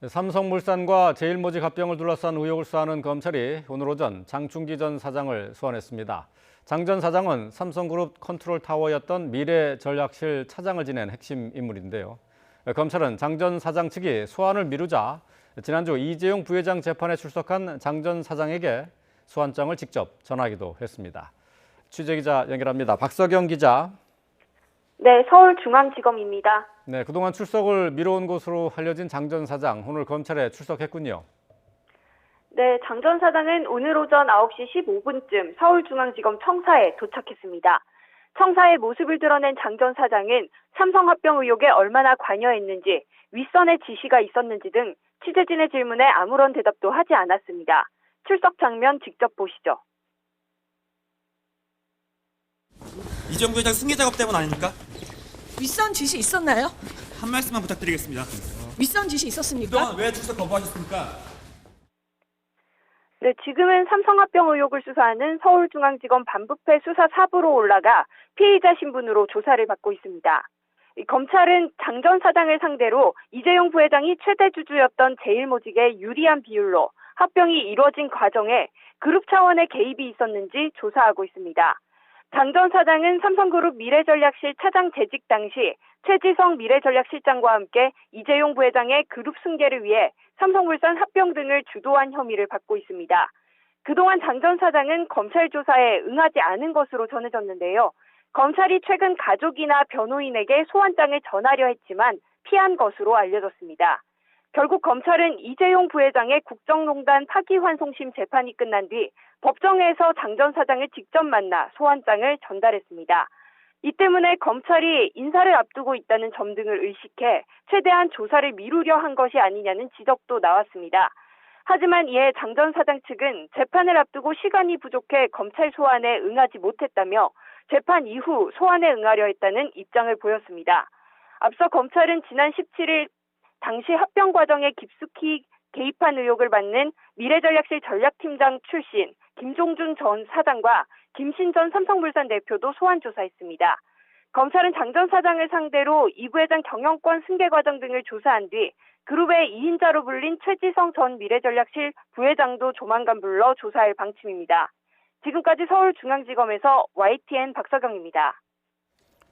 삼성물산과 제일모직 합병을 둘러싼 의혹을 수사하는 검찰이 오늘 오전 장충기 전 사장을 소환했습니다. 장 전 사장은 삼성그룹 컨트롤타워였던 미래전략실 차장을 지낸 핵심 인물인데요. 검찰은 장 전 사장 측이 소환을 미루자 지난주 이재용 부회장 재판에 출석한 장 전 사장에게 소환장을 직접 전하기도 했습니다. 취재기자 연결합니다. 박석영 기자. 네, 서울중앙지검입니다. 네, 그동안 출석을 미뤄온 것으로 알려진 장 전 사장, 오늘 검찰에 출석했군요. 네, 장 전 사장은 오늘 오전 9시 15분쯤 서울중앙지검 청사에 도착했습니다. 청사의 모습을 드러낸 장 전 사장은 삼성합병 의혹에 얼마나 관여했는지, 윗선의 지시가 있었는지 등 취재진의 질문에 아무런 대답도 하지 않았습니다. 출석 장면 직접 보시죠. 이재용 부회장 승계 작업 때문 아닙니까? 윗선 지시 있었나요? 한 말씀만 부탁드리겠습니다. 윗선 지시 있었습니까? 그동안 왜 출석 거부하셨습니까? 네, 지금은 삼성합병 의혹을 수사하는 서울중앙지검 반부패 수사 4부로 올라가 피의자 신분으로 조사를 받고 있습니다. 검찰은 장 전 사장을 상대로 이재용 부회장이 최대 주주였던 제일모직의 유리한 비율로 합병이 이루어진 과정에 그룹 차원의 개입이 있었는지 조사하고 있습니다. 장 전 사장은 삼성그룹 미래전략실 차장 재직 당시 최지성 미래전략실장과 함께 이재용 부회장의 그룹 승계를 위해 삼성물산 합병 등을 주도한 혐의를 받고 있습니다. 그동안 장 전 사장은 검찰 조사에 응하지 않은 것으로 전해졌는데요. 검찰이 최근 가족이나 변호인에게 소환장을 전하려 했지만 피한 것으로 알려졌습니다. 결국 검찰은 이재용 부회장의 국정농단 파기환송심 재판이 끝난 뒤 법정에서 장 전 사장을 직접 만나 소환장을 전달했습니다. 이 때문에 검찰이 인사를 앞두고 있다는 점 등을 의식해 최대한 조사를 미루려 한 것이 아니냐는 지적도 나왔습니다. 하지만 이에 장 전 사장 측은 재판을 앞두고 시간이 부족해 검찰 소환에 응하지 못했다며 재판 이후 소환에 응하려 했다는 입장을 보였습니다. 앞서 검찰은 지난 17일 당시 합병 과정에 깊숙이 개입한 의혹을 받는 미래전략실 전략팀장 출신 김종준 전 사장과 김신 전 삼성물산 대표도 소환 조사했습니다. 검찰은 장 전 사장을 상대로 이 부회장 경영권 승계 과정 등을 조사한 뒤 그룹의 2인자로 불린 최지성 전 미래전략실 부회장도 조만간 불러 조사할 방침입니다. 지금까지 서울중앙지검에서 YTN 박석영입니다.